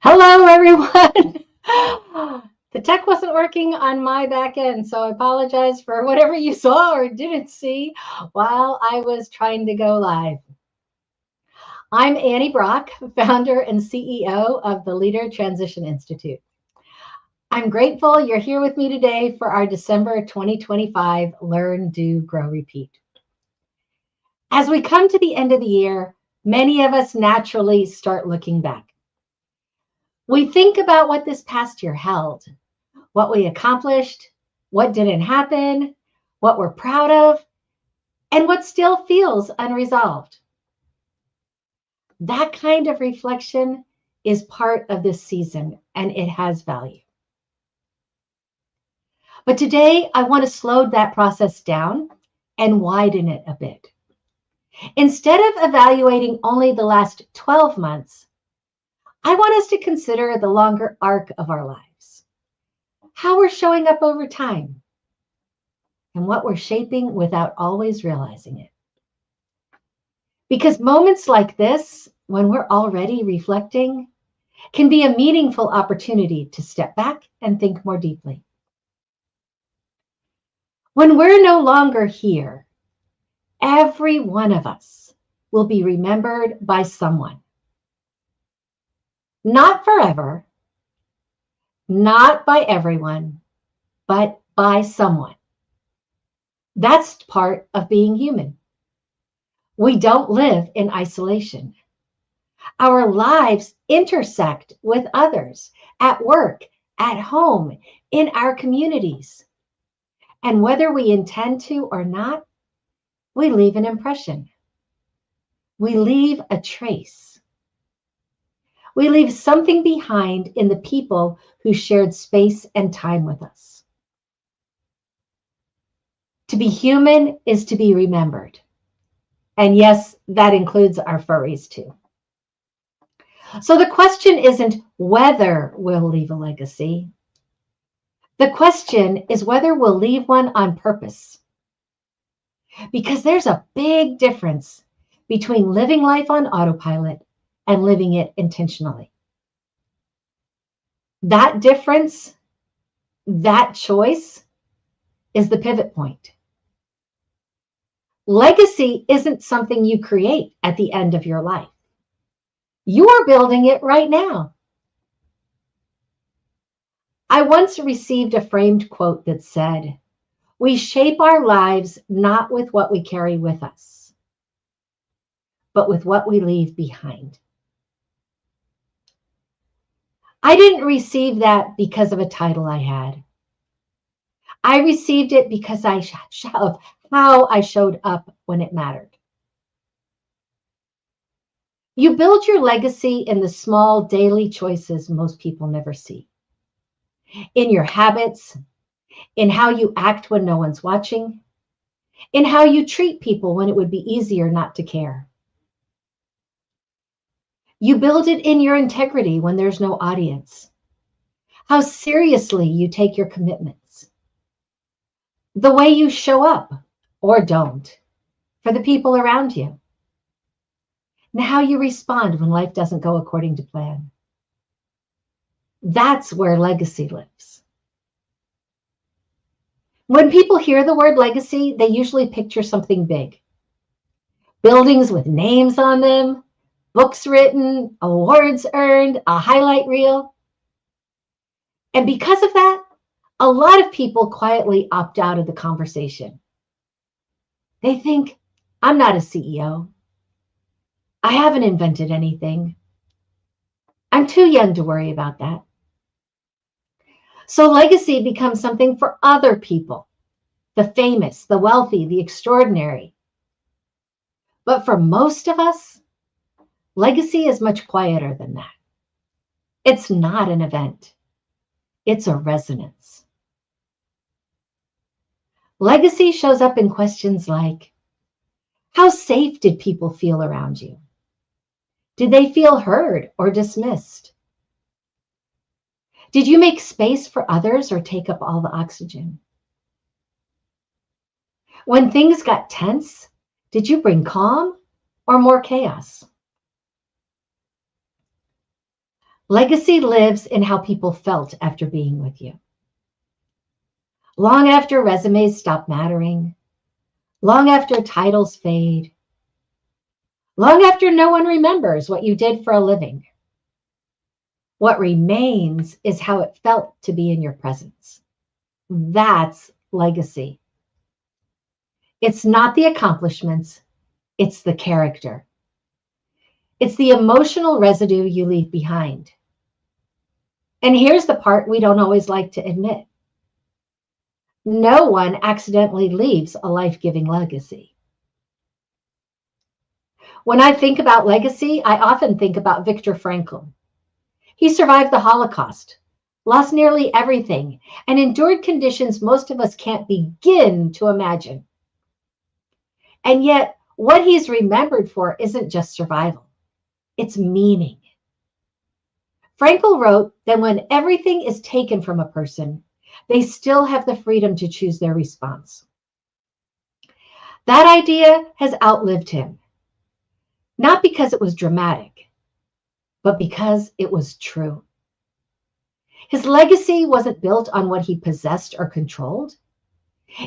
Hello, everyone. The tech wasn't working on my back end, so I apologize for whatever you saw or didn't see while I was trying to go live. I'm Annie Brock, founder and CEO of the Leader Transition Institute. I'm grateful you're here with me today for our December 2025 Learn, Do, Grow, Repeat. As we come to the end of the year, many of us naturally start looking back. We think about what this past year held, what we accomplished, what didn't happen, what we're proud of, and what still feels unresolved. That kind of reflection is part of this season, and it has value. But today, I want to slow that process down and widen it a bit. Instead of evaluating only the last 12 months, I want us to consider the longer arc of our lives, how we're showing up over time, and what we're shaping without always realizing it. Because moments like this, when we're already reflecting, can be a meaningful opportunity to step back and think more deeply. When we're no longer here, every one of us will be remembered by someone. Not forever, not by everyone, but by someone. That's part of being human. We don't live in isolation. Our lives intersect with others at work, at home, in our communities. And whether we intend to or not, we leave an impression. We leave a trace. We leave something behind in the people who shared space and time with us. To be human is to be remembered. And yes, that includes our furries too. So the question isn't whether we'll leave a legacy. The question is whether we'll leave one on purpose. Because there's a big difference between living life on autopilot and living it intentionally. That difference, that choice, is the pivot point. Legacy isn't something you create at the end of your life. You're building it right now. I once received a framed quote that said, "We shape our lives not with what we carry with us, but with what we leave behind." I didn't receive that because of a title I had. I received it because of how I showed up when it mattered. You build your legacy in the small daily choices most people never see. In your habits, in how you act when no one's watching, in how you treat people when it would be easier not to care. You build it in your integrity when there's no audience, how seriously you take your commitments, the way you show up or don't for the people around you, and how you respond when life doesn't go according to plan. That's where legacy lives. When people hear the word legacy, they usually picture something big. Buildings with names on them, books written, awards earned, a highlight reel. And because of that, a lot of people quietly opt out of the conversation. They think, I'm not a CEO. I haven't invented anything. I'm too young to worry about that. So legacy becomes something for other people, the famous, the wealthy, the extraordinary. But for most of us, legacy is much quieter than that. It's not an event. It's a resonance. Legacy shows up in questions like, how safe did people feel around you? Did they feel heard or dismissed? Did you make space for others or take up all the oxygen? When things got tense, did you bring calm or more chaos? Legacy lives in how people felt after being with you. Long after resumes stop mattering, long after titles fade, long after no one remembers what you did for a living, what remains is how it felt to be in your presence. That's legacy. It's not the accomplishments, it's the character. It's the emotional residue you leave behind. And here's the part we don't always like to admit. No one accidentally leaves a life-giving legacy. When I think about legacy, I often think about Viktor Frankl. He survived the Holocaust, lost nearly everything, and endured conditions most of us can't begin to imagine. And yet, what he's remembered for isn't just survival, it's meaning. Frankl wrote that when everything is taken from a person, they still have the freedom to choose their response. That idea has outlived him, not because it was dramatic, but because it was true. His legacy wasn't built on what he possessed or controlled.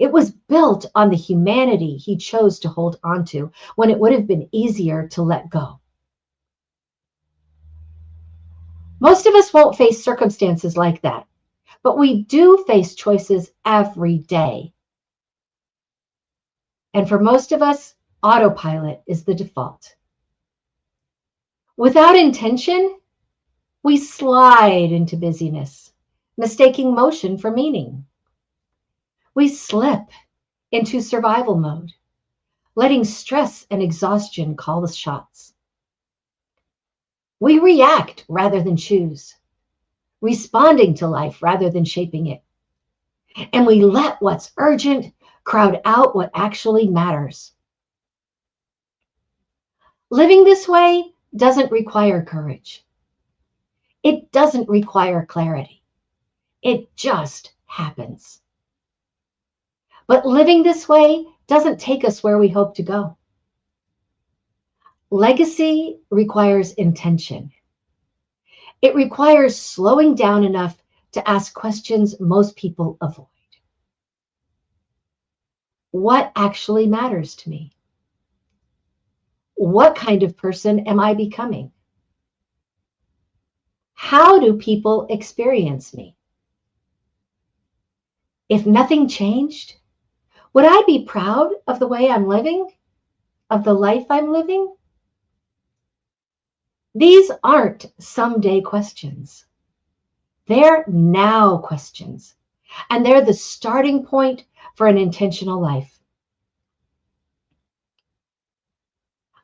It was built on the humanity he chose to hold onto when it would have been easier to let go. Most of us won't face circumstances like that, but we do face choices every day. And for most of us, autopilot is the default. Without intention, we slide into busyness, mistaking motion for meaning. We slip into survival mode, letting stress and exhaustion call the shots. We react rather than choose, responding to life rather than shaping it. And we let what's urgent crowd out what actually matters. Living this way doesn't require courage. It doesn't require clarity. It just happens. But living this way doesn't take us where we hope to go. Legacy requires intention. It requires slowing down enough to ask questions most people avoid. What actually matters to me? What kind of person am I becoming? How do people experience me? If nothing changed, would I be proud of the way I'm living? Of the life I'm living? These aren't someday questions. They're now questions, and they're the starting point for an intentional life.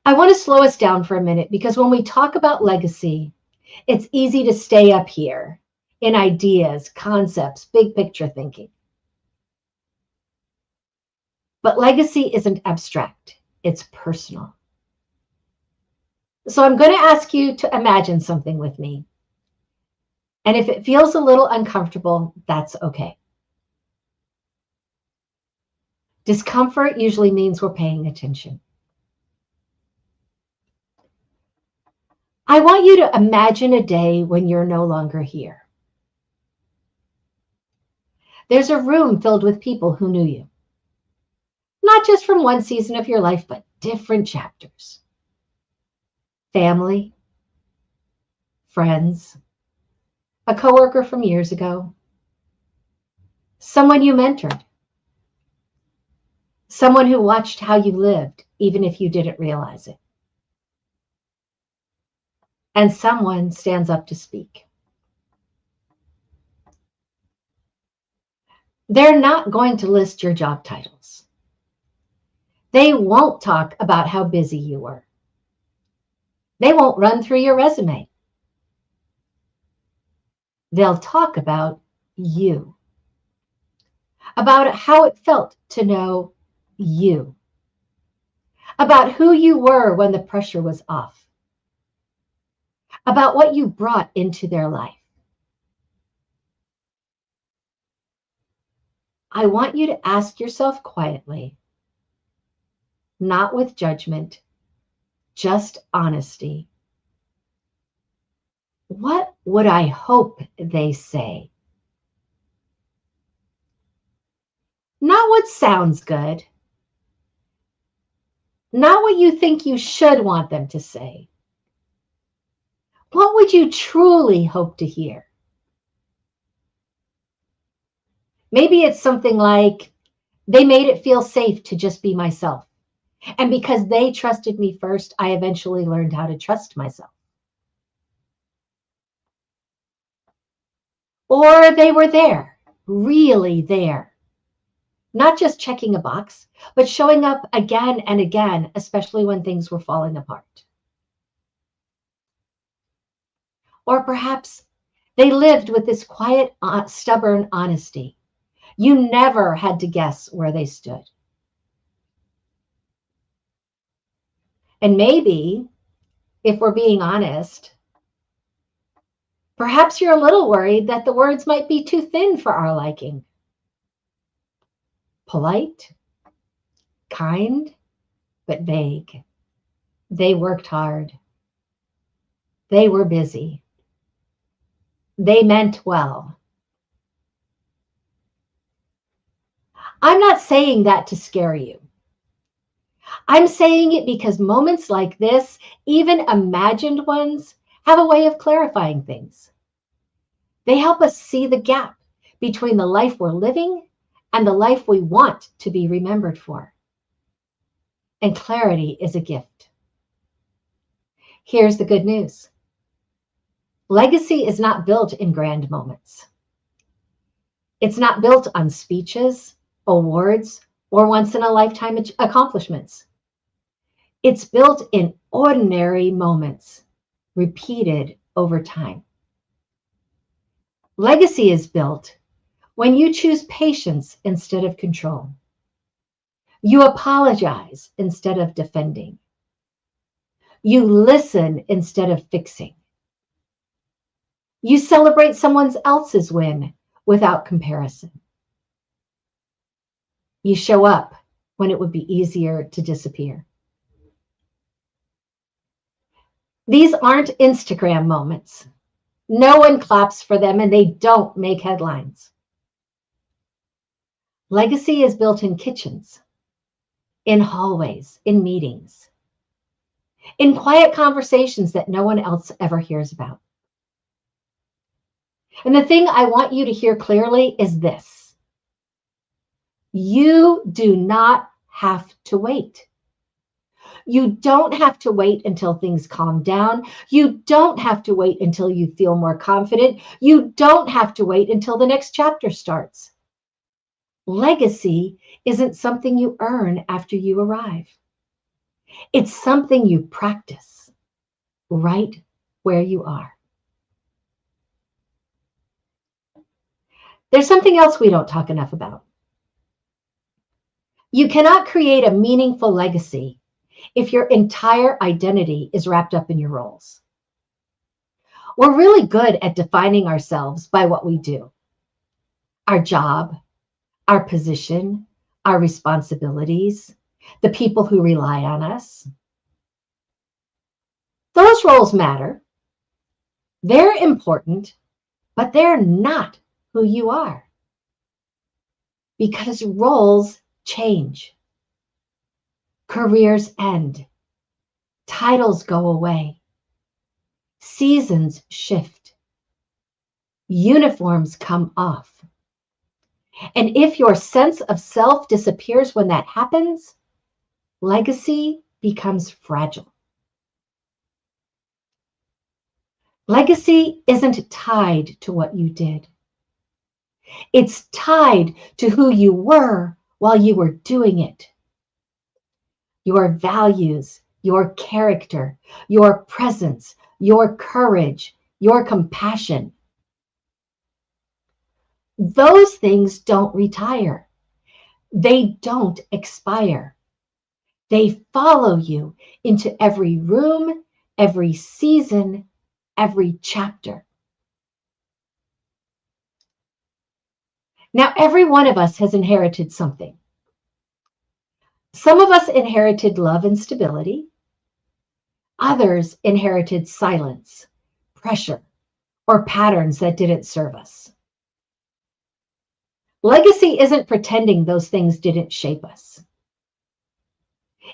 I want to slow us down for a minute because when we talk about legacy, it's easy to stay up here in ideas, concepts, big picture thinking. But legacy isn't abstract, it's personal. So I'm going to ask you to imagine something with me. And if it feels a little uncomfortable, that's okay. Discomfort usually means we're paying attention. I want you to imagine a day when you're no longer here. There's a room filled with people who knew you. Not just from one season of your life, but different chapters. Family, friends, a coworker from years ago, someone you mentored, someone who watched how you lived, even if you didn't realize it. And someone stands up to speak. They're not going to list your job titles. They won't talk about how busy you were. They won't run through your resume. They'll talk about you, about how it felt to know you, about who you were when the pressure was off, about what you brought into their life. I want you to ask yourself quietly, not with judgment, just honesty. What would I hope they say? Not what sounds good, not what you think you should want them to say. What would you truly hope to hear? Maybe it's something like, they made it feel safe to just be myself. And because they trusted me first, I eventually learned how to trust myself. Or they were there, really there. Not just checking a box, but showing up again and again, especially when things were falling apart. Or perhaps they lived with this quiet, stubborn honesty. You never had to guess where they stood. And maybe, if we're being honest, perhaps you're a little worried that the words might be too thin for our liking. Polite, kind, but vague. They worked hard. They were busy. They meant well. I'm not saying that to scare you. I'm saying it because moments like this, even imagined ones, have a way of clarifying things. They help us see the gap between the life we're living and the life we want to be remembered for. And clarity is a gift. Here's the good news. Legacy is not built in grand moments. It's not built on speeches, awards, or once-in-a-lifetime accomplishments. It's built in ordinary moments, repeated over time. Legacy is built when you choose patience instead of control. You apologize instead of defending. You listen instead of fixing. You celebrate someone else's win without comparison. You show up when it would be easier to disappear. These aren't Instagram moments. No one claps for them and they don't make headlines. Legacy is built in kitchens, in hallways, in meetings, in quiet conversations that no one else ever hears about. And the thing I want you to hear clearly is this. You do not have to wait. You don't have to wait until things calm down. You don't have to wait until you feel more confident. You don't have to wait until the next chapter starts. Legacy isn't something you earn after you arrive. It's something you practice right where you are. There's something else we don't talk enough about. You cannot create a meaningful legacy if your entire identity is wrapped up in your roles. We're really good at defining ourselves by what we do. Our job, our position, our responsibilities, the people who rely on us. Those roles matter. They're important, but they're not who you are. Because roles change. Careers end. Titles go away. Seasons shift. Uniforms come off. And if your sense of self disappears when that happens, legacy becomes fragile. Legacy isn't tied to what you did. It's tied to who you were while you were doing it. Your values, your character, your presence, your courage, your compassion. Those things don't retire. They don't expire. They follow you into every room, every season, every chapter. Now, every one of us has inherited something. Some of us inherited love and stability. Others inherited silence, pressure, or patterns that didn't serve us. Legacy isn't pretending those things didn't shape us.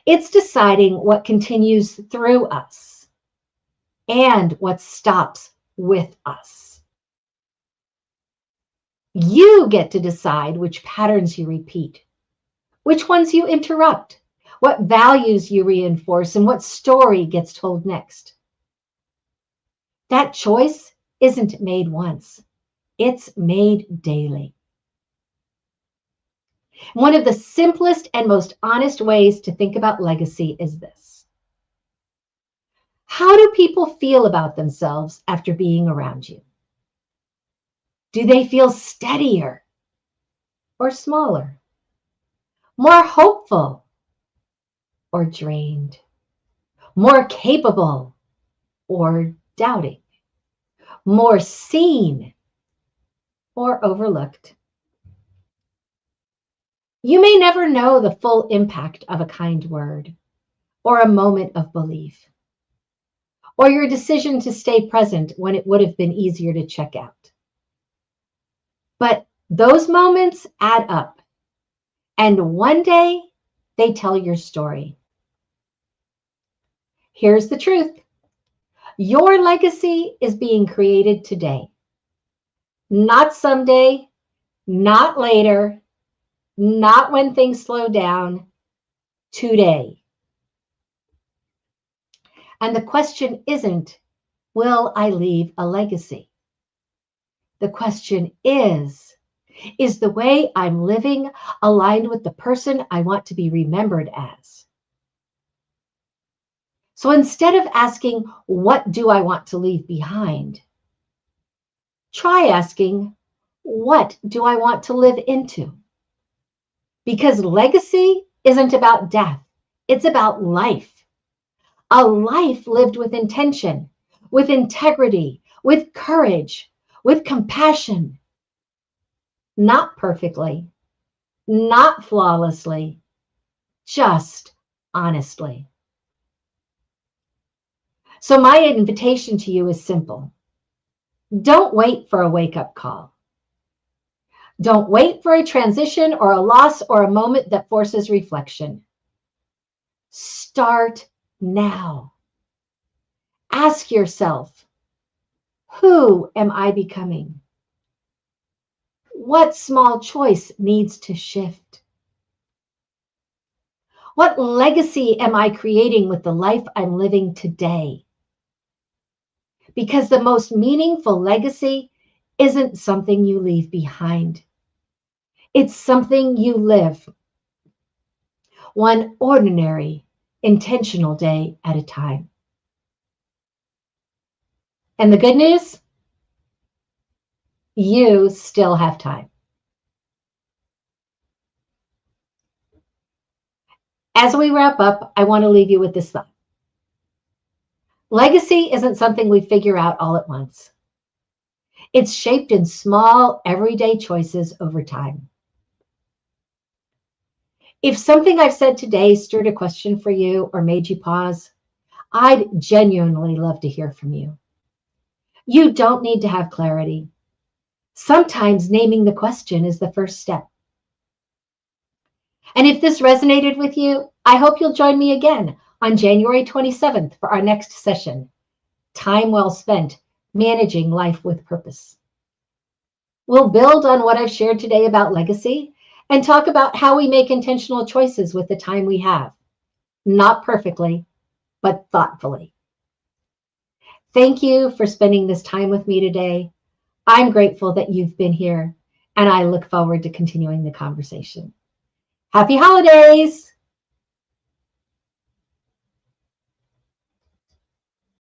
It's deciding what continues through us and what stops with us. You get to decide which patterns you repeat, which ones you interrupt, what values you reinforce, and what story gets told next. That choice isn't made once, it's made daily. One of the simplest and most honest ways to think about legacy is this. How do people feel about themselves after being around you? Do they feel steadier or smaller? More hopeful or drained? More capable or doubting? More seen or overlooked? You may never know the full impact of a kind word, or a moment of belief, or your decision to stay present when it would have been easier to check out. But those moments add up, and one day they tell your story. Here's the truth. Your legacy is being created today. Not someday, not later, not when things slow down, today. And the question isn't, will I leave a legacy? The question is the way I'm living aligned with the person I want to be remembered as? So instead of asking, what do I want to leave behind? Try asking, what do I want to live into? Because legacy isn't about death, it's about life. A life lived with intention, with integrity, with courage, with compassion. Not perfectly, not flawlessly, just honestly. So my invitation to you is simple. Don't wait for a wake-up call. Don't wait for a transition or a loss or a moment that forces reflection. Start now. Ask yourself, who am I becoming? What small choice needs to shift? What legacy am I creating with the life I'm living today? Because the most meaningful legacy isn't something you leave behind. It's something you live, one ordinary, intentional day at a time. And the good news? You still have time. As we wrap up, I want to leave you with this thought. Legacy isn't something we figure out all at once. It's shaped in small, everyday choices over time. If something I've said today stirred a question for you or made you pause, I'd genuinely love to hear from you. You don't need to have clarity. Sometimes naming the question is the first step. And if this resonated with you, I hope you'll join me again on January 27th for our next session, Time Well Spent, Managing Life with Purpose. We'll build on what I've shared today about legacy and talk about how we make intentional choices with the time we have. Not perfectly, but thoughtfully. Thank you for spending this time with me today. I'm grateful that you've been here, and I look forward to continuing the conversation. Happy holidays!